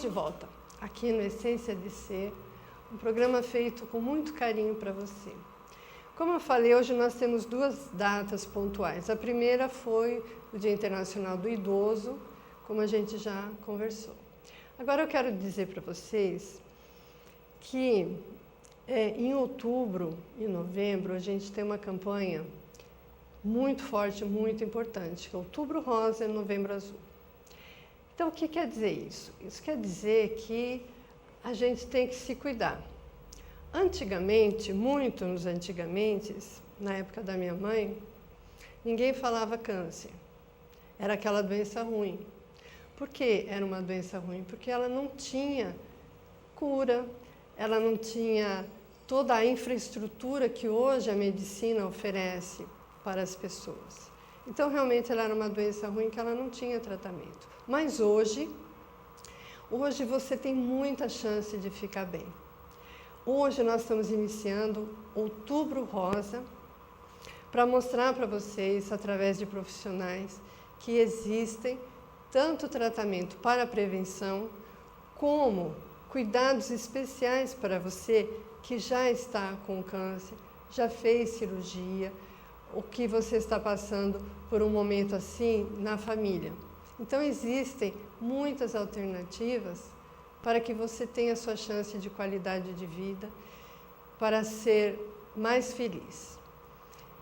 de volta aqui no Essência de Ser, um programa feito com muito carinho para você. Como eu falei, hoje nós temos 2 datas pontuais. A primeira foi o Dia Internacional do Idoso, como a gente já conversou. Agora eu quero dizer para vocês que em outubro e novembro a gente tem uma campanha muito forte, muito importante, que é Outubro Rosa e Novembro Azul. Então, o que quer dizer isso? Isso quer dizer que a gente tem que se cuidar. Antigamente, muito nos antigamente, na época da minha mãe, ninguém falava câncer. Era aquela doença ruim. Por que era uma doença ruim? Porque ela não tinha cura, ela não tinha toda a infraestrutura que hoje a medicina oferece para as pessoas. Então, realmente, ela era uma doença ruim que ela não tinha tratamento. Mas hoje você tem muita chance de ficar bem. Hoje nós estamos iniciando Outubro Rosa para mostrar para vocês, através de profissionais, que existem tanto tratamento para prevenção, como cuidados especiais para você que já está com câncer, já fez cirurgia, o que você está passando por um momento assim na família. Então, existem muitas alternativas para que você tenha a sua chance de qualidade de vida, para ser mais feliz.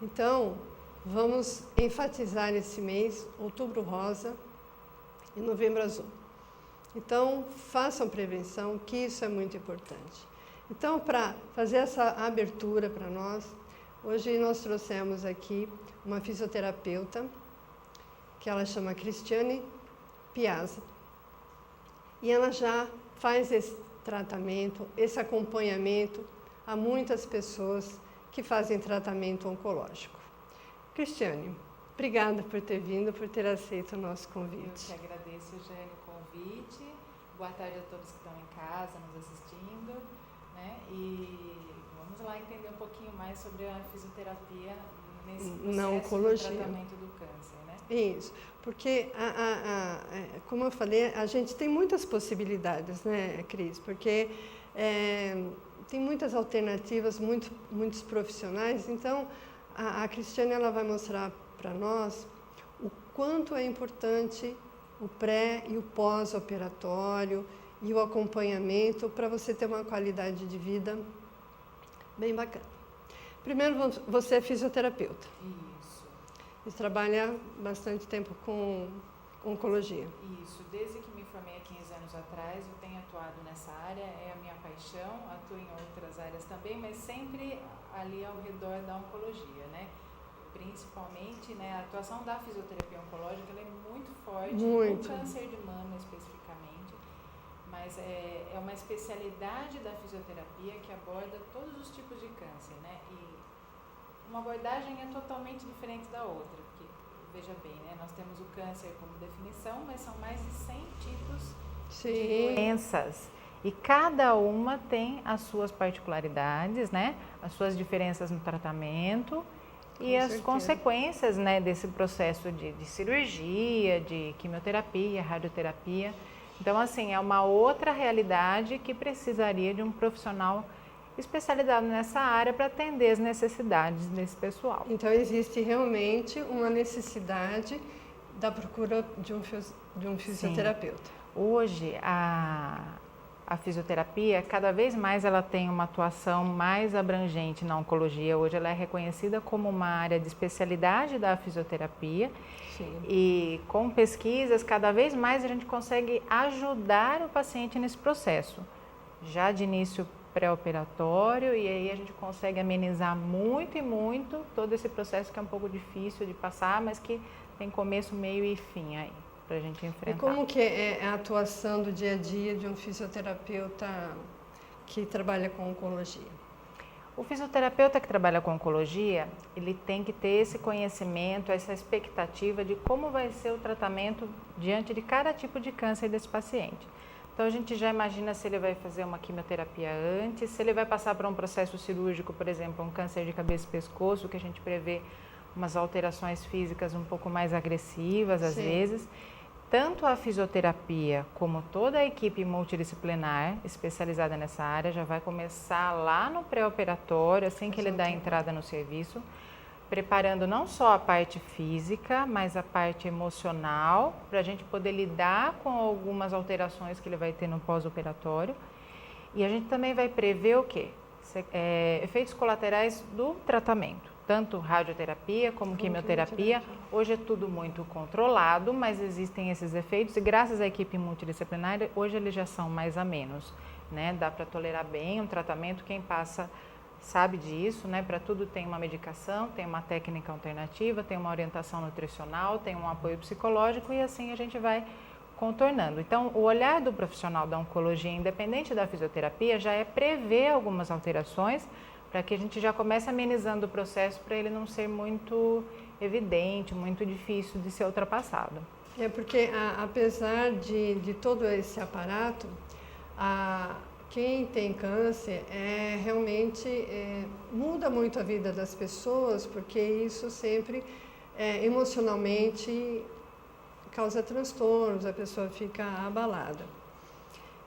Então, vamos enfatizar esse mês, Outubro Rosa e Novembro Azul. Então, façam prevenção, que isso é muito importante. Então, para fazer essa abertura para nós, hoje nós trouxemos aqui uma fisioterapeuta, que ela chama Cristiane Piazza, e ela já faz esse tratamento, esse acompanhamento a muitas pessoas que fazem tratamento oncológico. Cristiane, obrigada por ter vindo, por ter aceito o nosso convite. Eu que agradeço, Jane, o convite. Boa tarde a todos que estão em casa nos assistindo, né? E vamos lá entender um pouquinho mais sobre a fisioterapia nesse processo de tratamento do câncer, né? Isso, porque, como eu falei, a gente tem muitas possibilidades, né, Cris? Porque tem muitas alternativas, muitos profissionais. Então, a Cristiane ela vai mostrar para nós o quanto é importante o pré e o pós-operatório e o acompanhamento para você ter uma qualidade de vida bem bacana. Primeiro, você é fisioterapeuta. Isso. E trabalha bastante tempo com oncologia. Isso. Desde que me formei há 15 anos atrás, eu tenho atuado nessa área, é a minha paixão, atuo em outras áreas também, mas sempre ali ao redor da oncologia, né? Principalmente, né, a atuação da fisioterapia oncológica ela é muito forte no câncer de mama especificamente, mas é uma especialidade da fisioterapia que aborda todos os tipos de câncer, né? E uma abordagem é totalmente diferente da outra, porque, veja bem, né, nós temos o câncer como definição, mas são mais de 100 tipos de doenças. E cada uma tem as suas particularidades, né, as suas diferenças no tratamento e as consequências, né, desse processo de cirurgia, de quimioterapia, radioterapia. Então, assim, é uma outra realidade que precisaria de um profissional especializado nessa área para atender as necessidades desse pessoal. Então, existe realmente uma necessidade da procura de um fisioterapeuta. Sim. Hoje, a fisioterapia, cada vez mais ela tem uma atuação mais abrangente na oncologia. Hoje ela é reconhecida como uma área de especialidade da fisioterapia. Sim. E com pesquisas, cada vez mais a gente consegue ajudar o paciente nesse processo. Já de início pré-operatório, e aí a gente consegue amenizar muito e muito todo esse processo que é um pouco difícil de passar, mas que tem começo, meio e fim aí, para a gente enfrentar. E como que é a atuação do dia a dia de um fisioterapeuta que trabalha com oncologia? O fisioterapeuta que trabalha com oncologia, ele tem que ter esse conhecimento, essa expectativa de como vai ser o tratamento diante de cada tipo de câncer desse paciente. Então, a gente já imagina se ele vai fazer uma quimioterapia antes, se ele vai passar por um processo cirúrgico, por exemplo, um câncer de cabeça e pescoço, que a gente prevê umas alterações físicas um pouco mais agressivas, às vezes. tanto a fisioterapia como toda a equipe multidisciplinar especializada nessa área já vai começar lá no pré-operatório, assim que ele dá a entrada no serviço, preparando não só a parte física, mas a parte emocional, para a gente poder lidar com algumas alterações que ele vai ter no pós-operatório. E a gente também vai prever o quê? Efeitos colaterais do tratamento, tanto radioterapia como quimioterapia. Hoje é tudo muito controlado, mas existem esses efeitos e graças à equipe multidisciplinar, hoje eles já são mais a menos, né? Dá para tolerar bem um tratamento, quem passa sabe disso, né? Para tudo tem uma medicação, tem uma técnica alternativa, tem uma orientação nutricional, tem um apoio psicológico e assim a gente vai contornando. Então, o olhar do profissional da oncologia, independente da fisioterapia, já é prever algumas alterações para que a gente já comece amenizando o processo para ele não ser muito evidente, muito difícil de ser ultrapassado. É porque, apesar de todo esse aparato, quem tem câncer realmente muda muito a vida das pessoas, porque isso sempre emocionalmente causa transtornos, a pessoa fica abalada.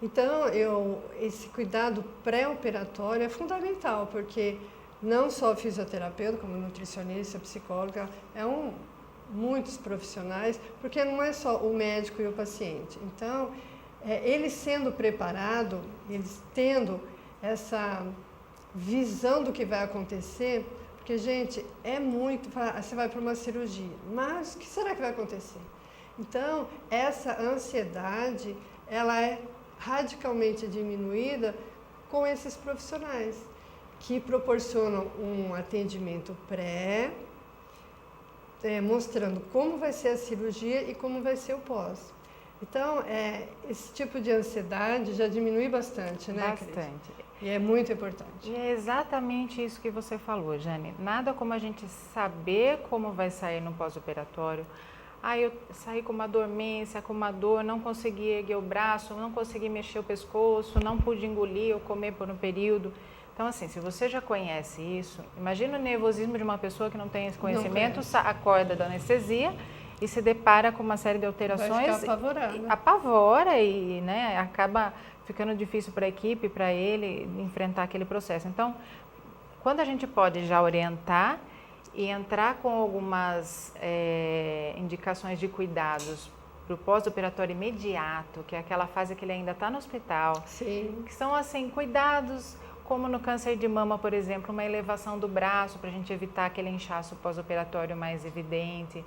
Então, esse cuidado pré-operatório é fundamental, porque não só o fisioterapeuta, como nutricionista, psicóloga, muitos profissionais, porque não é só o médico e o paciente. Então, ele sendo preparado, eles tendo essa visão do que vai acontecer, porque, gente, você vai para uma cirurgia, mas o que será que vai acontecer? Então, essa ansiedade, ela é radicalmente diminuída com esses profissionais que proporcionam um atendimento mostrando como vai ser a cirurgia e como vai ser o pós. Então, esse tipo de ansiedade já diminui bastante, né, Bastante. Cris? E é muito importante. E é exatamente isso que você falou, Jane. Nada como a gente saber como vai sair no pós-operatório. Eu saí com uma dormência, com uma dor, não consegui erguer o braço, não consegui mexer o pescoço, não pude engolir ou comer por um período. Então, assim, se você já conhece isso, imagina o nervosismo de uma pessoa que não tem esse conhecimento, acorda da anestesia e se depara com uma série de alterações. Vai ficar apavorado. Apavora e né, acaba ficando difícil para a equipe, para ele, enfrentar aquele processo. Então, quando a gente pode já orientar e entrar com algumas indicações de cuidados para o pós-operatório imediato, que é aquela fase que ele ainda está no hospital. Sim. Que são, assim, cuidados como no câncer de mama, por exemplo, uma elevação do braço para a gente evitar aquele inchaço pós-operatório mais evidente.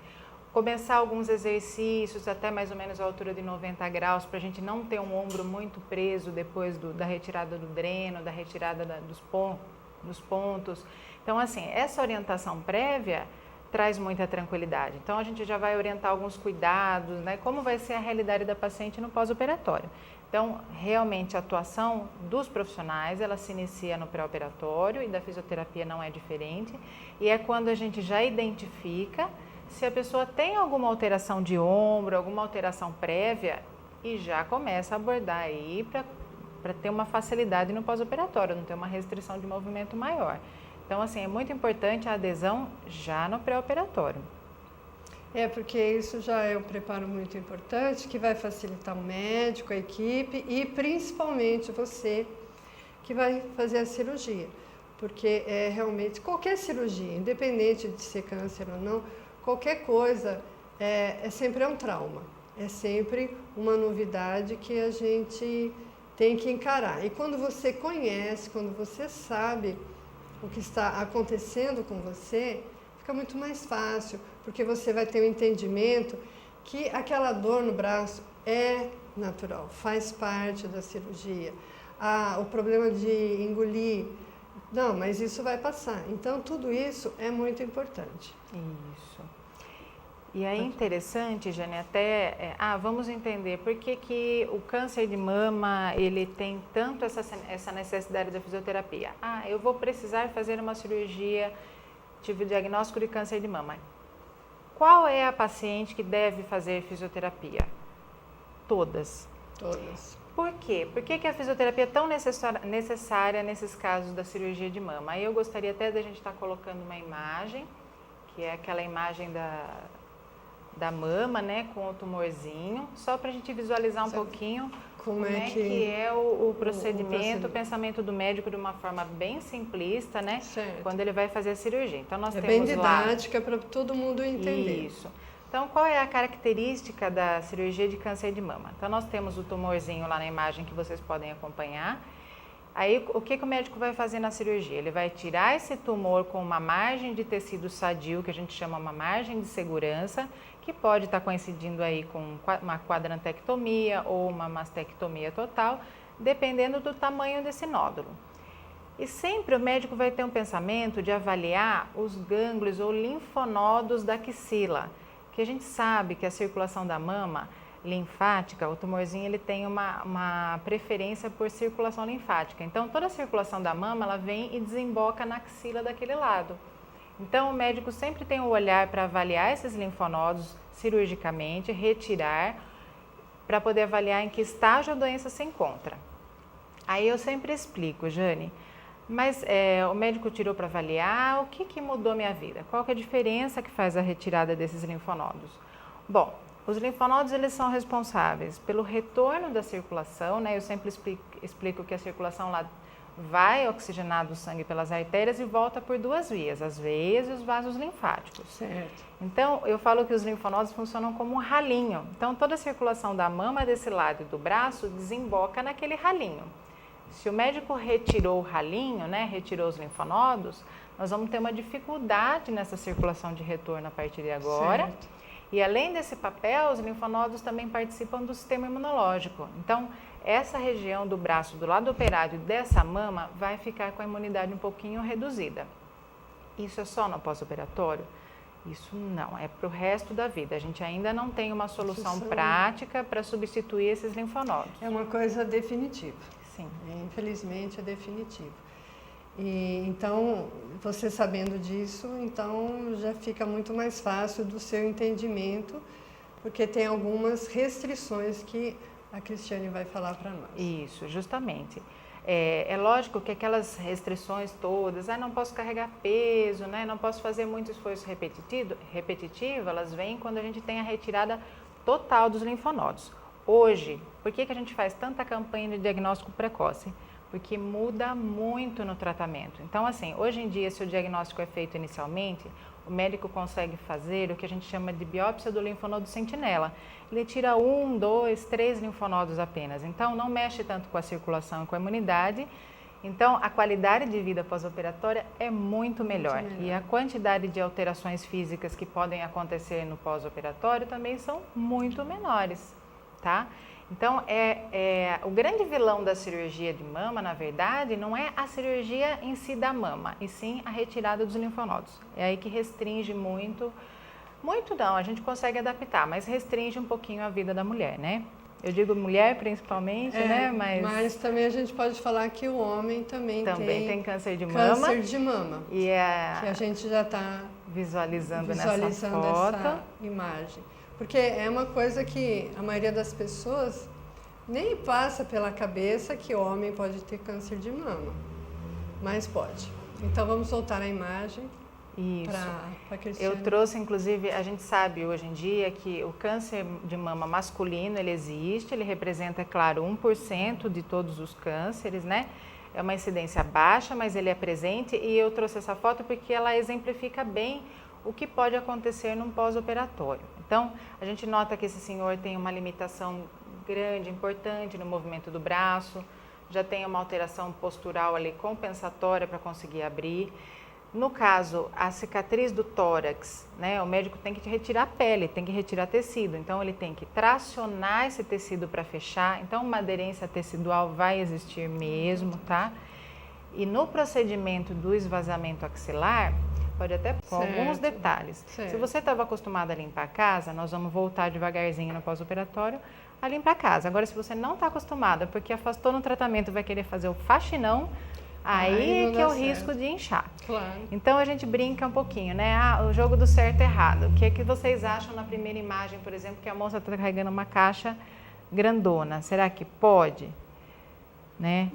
Começar alguns exercícios até mais ou menos a altura de 90 graus para a gente não ter um ombro muito preso depois da retirada do dreno, da retirada dos pontos. Então, assim, essa orientação prévia traz muita tranquilidade. Então, a gente já vai orientar alguns cuidados, né? Como vai ser a realidade da paciente no pós-operatório. Então, realmente, a atuação dos profissionais, ela se inicia no pré-operatório e da fisioterapia não é diferente. E é quando a gente já identifica se a pessoa tem alguma alteração de ombro, alguma alteração prévia e já começa a abordar aí para ter uma facilidade no pós-operatório, não ter uma restrição de movimento maior. Então, assim, é muito importante a adesão já no pré-operatório. Porque isso já é um preparo muito importante, que vai facilitar o médico, a equipe e principalmente você que vai fazer a cirurgia. Porque realmente qualquer cirurgia, independente de ser câncer ou não, qualquer coisa sempre um trauma, é sempre uma novidade que a gente tem que encarar. E quando você conhece, quando você sabe o que está acontecendo com você, fica muito mais fácil, porque você vai ter um entendimento que aquela dor no braço é natural, faz parte da cirurgia. O problema de engolir, não, mas isso vai passar. Então, tudo isso é muito importante. Isso. E aí, interessante, Jane, até, vamos entender por que o câncer de mama, ele tem tanto essa necessidade da fisioterapia. Eu vou precisar fazer uma cirurgia, tive o diagnóstico de câncer de mama. Qual é a paciente que deve fazer fisioterapia? Todas. Todas. Por quê? Por que a fisioterapia é tão necessária nesses casos da cirurgia de mama? Aí eu gostaria até da gente estar colocando uma imagem, que é aquela imagem da mama, né, com o tumorzinho, só para a gente visualizar um pouquinho como é que é o procedimento, o pensamento do médico de uma forma bem simplista, né, quando ele vai fazer a cirurgia. Então nós temos bem didática para todo mundo entender. Isso. Então, qual é a característica da cirurgia de câncer de mama? Então, nós temos o tumorzinho lá na imagem que vocês podem acompanhar. Aí, o que o médico vai fazer na cirurgia? Ele vai tirar esse tumor com uma margem de tecido sadio, que a gente chama uma margem de segurança, que pode estar coincidindo aí com uma quadrantectomia ou uma mastectomia total, dependendo do tamanho desse nódulo. E sempre o médico vai ter um pensamento de avaliar os gânglios ou linfonodos da axila, que a gente sabe que a circulação da mama linfática, o tumorzinho ele tem uma preferência por circulação linfática. Então, toda a circulação da mama, ela vem e desemboca na axila daquele lado. Então, o médico sempre tem o olhar para avaliar esses linfonodos cirurgicamente, retirar, para poder avaliar em que estágio a doença se encontra. Aí eu sempre explico, Jane, mas o médico tirou para avaliar, o que mudou minha vida? Qual que é a diferença que faz a retirada desses linfonodos? Bom, os linfonodos eles são responsáveis pelo retorno da circulação, né? Eu sempre explico que a circulação lá vai oxigenado o sangue pelas artérias e volta por duas vias, as veias e os vasos linfáticos. Certo. Então, eu falo que os linfonodos funcionam como um ralinho. Então, toda a circulação da mama desse lado e do braço desemboca naquele ralinho. Se o médico retirou o ralinho, né, retirou os linfonodos, nós vamos ter uma dificuldade nessa circulação de retorno a partir de agora. Certo. E além desse papel, os linfonodos também participam do sistema imunológico. Então, essa região do braço, do lado operário dessa mama, vai ficar com a imunidade um pouquinho reduzida. Isso é só no pós-operatório? Isso não, é para o resto da vida. A gente ainda não tem uma solução prática para substituir esses linfonodos. É uma coisa definitiva. Sim. Infelizmente é definitivo. E, então, você sabendo disso, então já fica muito mais fácil do seu entendimento, porque tem algumas restrições que a Cristiane vai falar para nós. Isso, justamente. É lógico que aquelas restrições todas, não posso carregar peso, né, não posso fazer muito esforço repetitivo, elas vêm quando a gente tem a retirada total dos linfonodos. Hoje, por que a gente faz tanta campanha de diagnóstico precoce? Porque muda muito no tratamento. Então, assim, hoje em dia, se o diagnóstico é feito inicialmente, o médico consegue fazer o que a gente chama de biópsia do linfonodo sentinela. Ele tira 1, 2, 3 linfonodos apenas. Então, não mexe tanto com a circulação e com a imunidade. Então, a qualidade de vida pós-operatória é muito melhor. E a quantidade de alterações físicas que podem acontecer no pós-operatório também são muito menores, tá? Então, o grande vilão da cirurgia de mama, na verdade, não é a cirurgia em si da mama, e sim a retirada dos linfonodos. É aí que restringe muito não, a gente consegue adaptar, mas restringe um pouquinho a vida da mulher, né? Eu digo mulher principalmente, né? Mas também a gente pode falar que o homem também tem câncer de mama. Câncer de mama. E que a gente já está visualizando nessa foto. Essa imagem. Porque é uma coisa que a maioria das pessoas nem passa pela cabeça que o homem pode ter câncer de mama, mas pode. Então vamos voltar à imagem para a Cristiane. Eu trouxe, inclusive, a gente sabe hoje em dia que o câncer de mama masculino, ele existe, ele representa, é claro, 1% de todos os cânceres, né? É uma incidência baixa, mas ele é presente, e eu trouxe essa foto porque ela exemplifica bem o que pode acontecer num pós-operatório. Então, a gente nota que esse senhor tem uma limitação grande, importante no movimento do braço, já tem uma alteração postural ali compensatória para conseguir abrir. No caso, a cicatriz do tórax, né, o médico tem que retirar a pele, tem que retirar tecido, então ele tem que tracionar esse tecido para fechar, então uma aderência tecidual vai existir mesmo, tá? E no procedimento do esvaziamento axilar, pode até com alguns detalhes. Certo. Se você estava acostumado a limpar a casa, nós vamos voltar devagarzinho no pós-operatório a limpar a casa. Agora, se você não está acostumada, porque afastou no tratamento, vai querer fazer o faxinão, aí é que é o risco de inchar. Claro. Então, a gente brinca um pouquinho, né? O jogo do certo e errado. O que é que vocês acham na primeira imagem, por exemplo, que a moça está carregando uma caixa grandona? Será que pode? Né?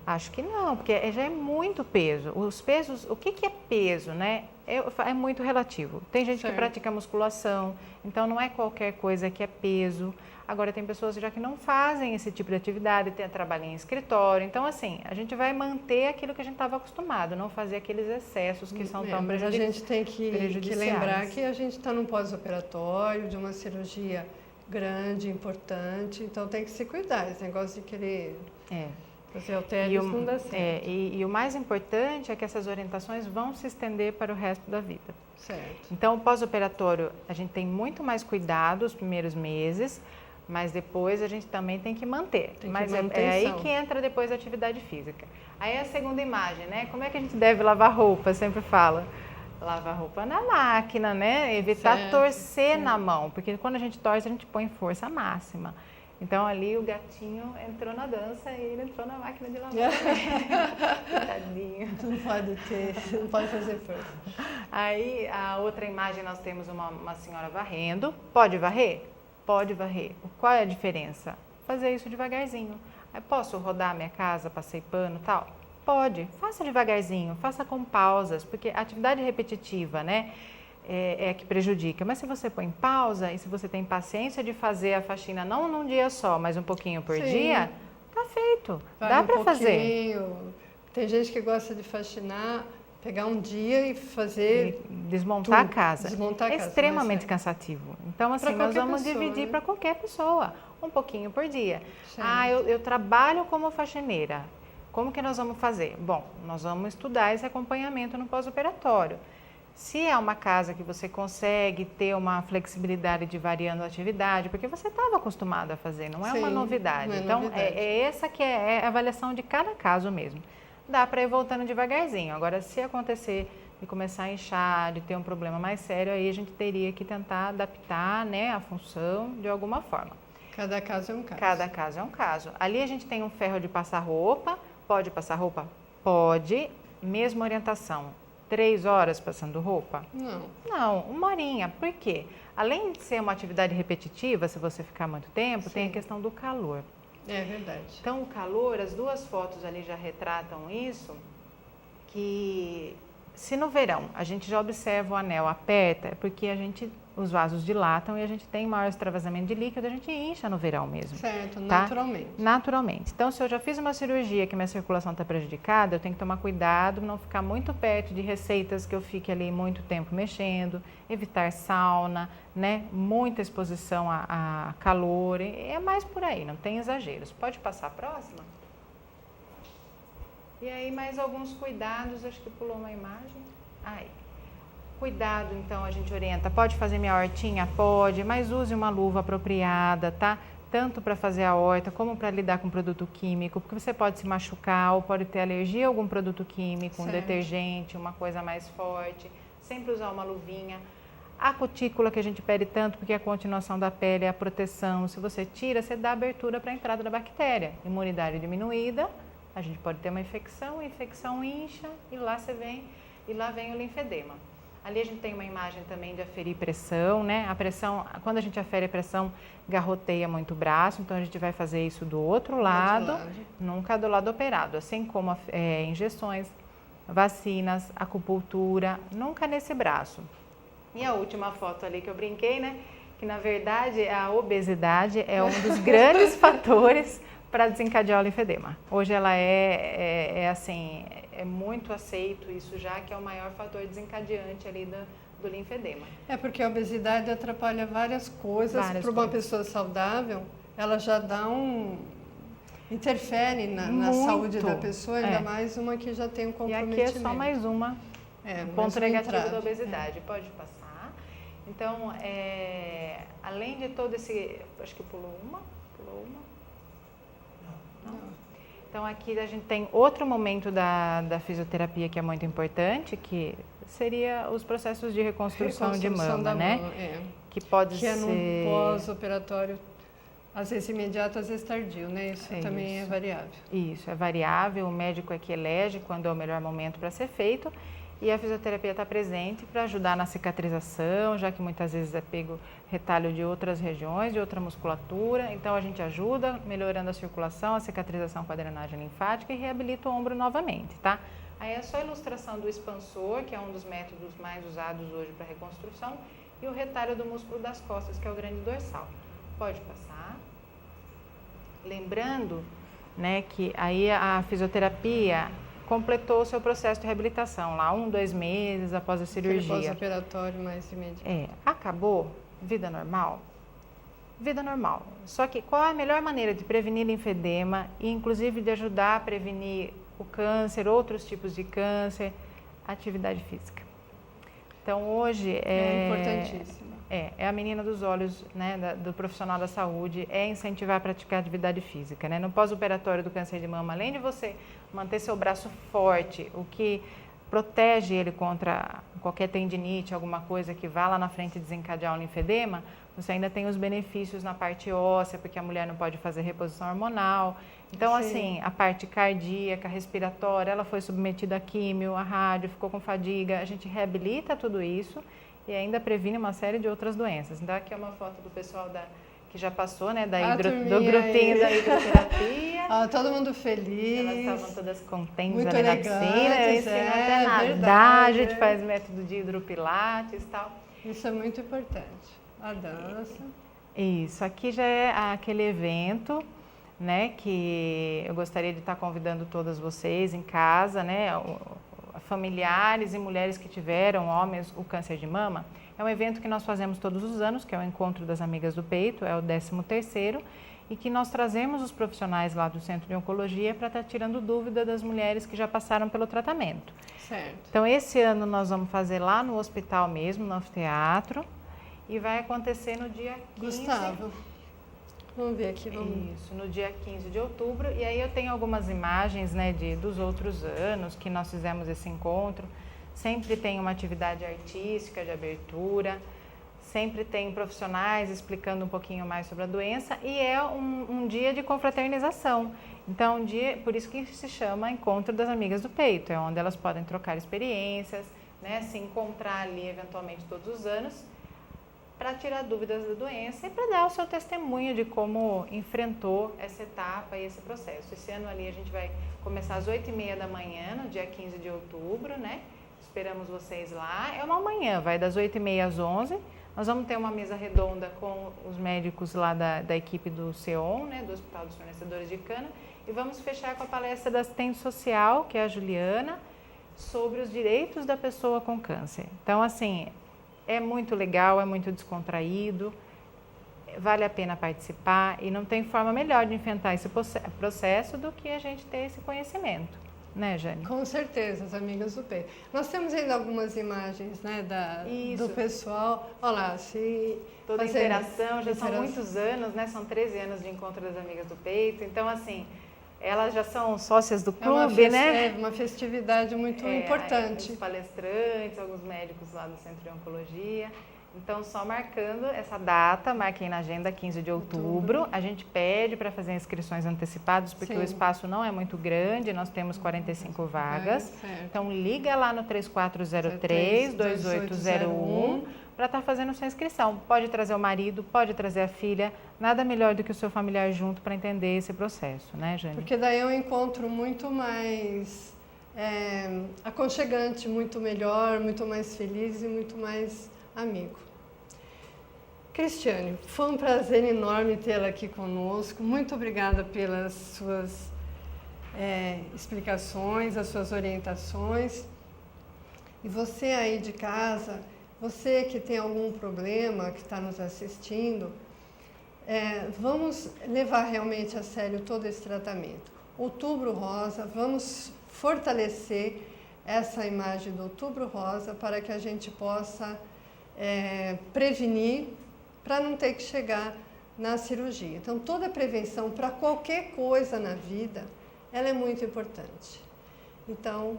Acho que não, porque já é muito peso. Os pesos, o que é peso, né? É muito relativo. Tem gente que pratica musculação, então não é qualquer coisa que é peso. Agora tem pessoas já que não fazem esse tipo de atividade, tem trabalho em escritório. Então, assim, a gente vai manter aquilo que a gente estava acostumado, não fazer aqueles excessos que são tão prejudiciais. A gente tem que lembrar que a gente está num pós-operatório de uma cirurgia grande, importante, então tem que se cuidar. Esse negócio de querer fazer halteres não dá certo. E o mais importante é que essas orientações vão se estender para o resto da vida. Certo. Então, pós-operatório, a gente tem muito mais cuidado os primeiros meses, mas depois a gente também tem que manter. Mas é aí que entra depois a atividade física. Aí a segunda imagem, né? Como é que a gente deve lavar roupa? Sempre fala. Lavar roupa na máquina, né? Evitar torcer na mão, porque quando a gente torce, a gente põe força máxima. Então ali o gatinho entrou na dança e ele entrou na máquina de lavar também. Tadinho. Não pode fazer força. Aí a outra imagem nós temos uma senhora varrendo. Pode varrer? Pode varrer. Qual é a diferença? Fazer isso devagarzinho. Aí, posso rodar a minha casa, passei pano e tal? Pode. Faça devagarzinho, faça com pausas, porque a atividade repetitiva, né? É a que prejudica. Mas se você põe pausa e se você tem paciência de fazer a faxina não num dia só, mas um pouquinho por dia, tá feito. Dá para fazer. Tem gente que gosta de faxinar, pegar um dia e fazer... Desmontar a casa. Desmontar a casa. É extremamente cansativo. Então, assim, nós vamos dividir para qualquer pessoa, um pouquinho por dia. Certo. Eu trabalho como faxineira. Como que nós vamos fazer? Bom, nós vamos estudar esse acompanhamento no pós-operatório. Se é uma casa que você consegue ter uma flexibilidade de variando a atividade, porque você estava acostumado a fazer, não é uma novidade. Então, essa que é a avaliação de cada caso mesmo. Dá para ir voltando devagarzinho. Agora, se acontecer de começar a inchar, de ter um problema mais sério, aí a gente teria que tentar adaptar, né, a função de alguma forma. Cada caso é um caso. Cada caso é um caso. Ali a gente tem um ferro de passar roupa. Pode passar roupa? Pode. Mesma orientação. 3 horas passando roupa? Não, 1 horinha. Por quê? Além de ser uma atividade repetitiva, se você ficar muito tempo, tem a questão do calor. É verdade. Então, o calor, as 2 fotos ali já retratam isso, que se no verão a gente já observa o anel aperta, é porque os vasos dilatam e a gente tem maior extravasamento de líquido, a gente incha no verão mesmo. Certo, tá? Naturalmente. Naturalmente. Então, se eu já fiz uma cirurgia que minha circulação está prejudicada, eu tenho que tomar cuidado, não ficar muito perto de receitas que eu fique ali muito tempo mexendo, evitar sauna, né? Muita exposição a calor, é mais por aí, não tem exageros. Pode passar a próxima? E aí, mais alguns cuidados, acho que pulou uma imagem. Aí. Cuidado, então, a gente orienta. Pode fazer minha hortinha? Pode, mas use uma luva apropriada, tá? Tanto para fazer a horta, como para lidar com produto químico, porque você pode se machucar ou pode ter alergia a algum produto químico, um detergente, uma coisa mais forte. Sempre usar uma luvinha. A cutícula que a gente pede tanto, porque é a continuação da pele, é a proteção. Se você tira, você dá abertura para a entrada da bactéria. Imunidade diminuída, a gente pode ter uma infecção, a infecção incha e lá vem o linfedema. Ali a gente tem uma imagem também de aferir pressão, né? A pressão, quando a gente afere a pressão, garroteia muito o braço, então a gente vai fazer isso do outro lado, nunca do lado operado, assim como injeções, vacinas, acupuntura, nunca nesse braço. E a última foto ali que eu brinquei, né? Que na verdade a obesidade é um dos grandes fatores para desencadear o linfedema. Hoje ela assim, é muito aceito isso já, que é o maior fator desencadeante ali do linfedema. É porque a obesidade atrapalha várias coisas. Para uma pessoa saudável, ela já dá interfere na saúde da pessoa, ainda mais uma que já tem um comprometimento. E aqui é só mais uma ponto negativo da obesidade. Pode passar. Então, além de todo esse... Acho que pulou uma. Então, aqui a gente tem outro momento da fisioterapia que é muito importante, que seria os processos de reconstrução de mama, né? Que pode ser... Que é num pós-operatório Às vezes imediato, às vezes tardio, né? Isso também é variável. Isso, é variável, o médico é que elege quando é o melhor momento para ser feito e a fisioterapia está presente para ajudar na cicatrização, já que muitas vezes é pego retalho de outras regiões, de outra musculatura, então a gente ajuda melhorando a circulação, a cicatrização com a drenagem linfática e reabilita o ombro novamente, tá? Aí é só a ilustração do expansor, que é um dos métodos mais usados hoje para reconstrução, e o retalho do músculo das costas, que é o grande dorsal. Pode passar. Lembrando, né, que aí a fisioterapia completou o seu processo de reabilitação, lá 1, 2 meses após a cirurgia. Pós-operatório mais imediato. Acabou, vida normal? Vida normal. Só que qual é a melhor maneira de prevenir linfedema e inclusive de ajudar a prevenir o câncer, outros tipos de câncer? Atividade física. Então hoje é importantíssimo. É a menina dos olhos, né, do profissional da saúde, é incentivar a praticar atividade física, né? No pós-operatório do câncer de mama, além de você manter seu braço forte, o que protege ele contra qualquer tendinite, alguma coisa que vá lá na frente desencadear um linfedema, você ainda tem os benefícios na parte óssea, porque a mulher não pode fazer reposição hormonal. Então, assim, a parte cardíaca, respiratória, ela foi submetida a químio, a rádio, ficou com fadiga, a gente reabilita tudo isso e ainda previne uma série de outras doenças. Então, aqui é uma foto do pessoal que já passou, né, do grupinho da hidroterapia. Todo mundo feliz. Elas estavam todas contentes muito ali na piscina. Eu ensino até a nadar, a gente faz método de hidropilates e tal. Isso é muito importante. A dança. Isso, aqui já é aquele evento, né, que eu gostaria de estar convidando todas vocês em casa, né, familiares e mulheres que tiveram, homens, o câncer de mama. É um evento que nós fazemos todos os anos, que é o Encontro das Amigas do Peito, é o 13º, e que nós trazemos os profissionais lá do Centro de Oncologia para estar tirando dúvida das mulheres que já passaram pelo tratamento. Certo. Então, esse ano nós vamos fazer lá no hospital mesmo, no anfiteatro, e vai acontecer no dia 15. Gustavo, vamos ver aqui. Isso, no dia 15 de outubro. E aí eu tenho algumas imagens, né, dos outros anos que nós fizemos esse encontro. Sempre tem uma atividade artística de abertura, sempre tem profissionais explicando um pouquinho mais sobre a doença e é um dia de confraternização. Então, um dia, por isso que se chama Encontro das Amigas do Peito, é onde elas podem trocar experiências, né, se encontrar ali eventualmente todos os anos, para tirar dúvidas da doença e para dar o seu testemunho de como enfrentou essa etapa e esse processo. Esse ano ali a gente vai começar às 8h30 da manhã, no dia 15 de outubro, né? Esperamos vocês lá. É uma manhã, vai das 8h30 às 11h. Nós vamos ter uma mesa redonda com os médicos lá da equipe do CEON, né? Do Hospital dos Fornecedores de Cana. E vamos fechar com a palestra da assistente social, que é a Juliana, sobre os direitos da pessoa com câncer. Então, assim, é muito legal, é muito descontraído, vale a pena participar e não tem forma melhor de enfrentar esse processo do que a gente ter esse conhecimento, né, Jane? Com certeza, as Amigas do Peito. Nós temos ainda algumas imagens, né, do pessoal. Olha lá, toda a interação, já são muitos anos, né, são 13 anos de Encontro das Amigas do Peito, então assim, elas já são sócias do clube, né? É uma festividade muito importante. Os palestrantes, alguns médicos lá do Centro de Oncologia. Então, só marcando essa data, marquem na agenda, 15 de outubro. A gente pede para fazer inscrições antecipadas, porque o espaço não é muito grande, nós temos 45 vagas. Então, liga lá no 3403-2801 para estar fazendo sua inscrição. Pode trazer o marido, pode trazer a filha, nada melhor do que o seu familiar junto para entender esse processo, né, Jane? Porque daí é um encontro muito mais aconchegante, muito melhor, muito mais feliz e muito mais amigo. Cristiane, foi um prazer enorme tê-la aqui conosco. Muito obrigada pelas suas explicações, as suas orientações. E você aí de casa, você que tem algum problema, que está nos assistindo, vamos levar realmente a sério todo esse tratamento. Outubro Rosa, vamos fortalecer essa imagem do Outubro Rosa para que a gente possa prevenir, para não ter que chegar na cirurgia. Então, toda prevenção para qualquer coisa na vida, ela é muito importante. Então,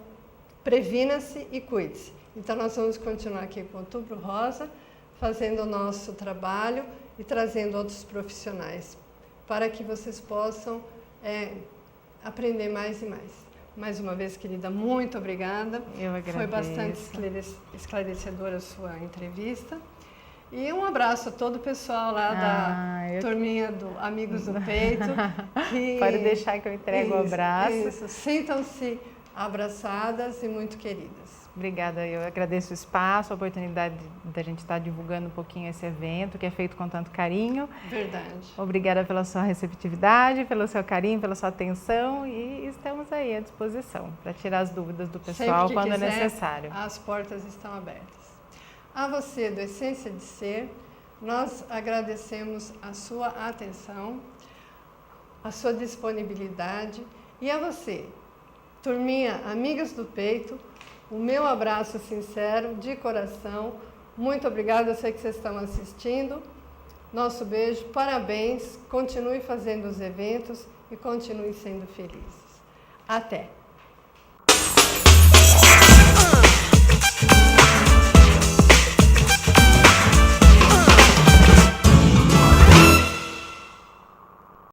previna-se e cuide-se. Então, nós vamos continuar aqui com o Outubro Rosa, fazendo o nosso trabalho e trazendo outros profissionais para que vocês possam aprender mais e mais. Mais uma vez, querida, muito obrigada. Eu agradeço. Foi bastante esclarecedora a sua entrevista. E um abraço a todo o pessoal lá da turminha do Amigos do Peito. Pode deixar que eu entrego o abraço. Isso, sintam-se abraçadas e muito queridas. Obrigada, eu agradeço o espaço, a oportunidade da gente estar divulgando um pouquinho esse evento, que é feito com tanto carinho. Verdade. Obrigada pela sua receptividade, pelo seu carinho, pela sua atenção e estamos aí à disposição para tirar as dúvidas do pessoal quando quiser, é necessário. As portas estão abertas. A você do Essência de Ser, nós agradecemos a sua atenção, a sua disponibilidade e a você, turminha Amigas do Peito, o meu abraço sincero, de coração. Muito obrigada, eu sei que vocês estão assistindo. Nosso beijo, parabéns, continue fazendo os eventos e continue sendo felizes. Até!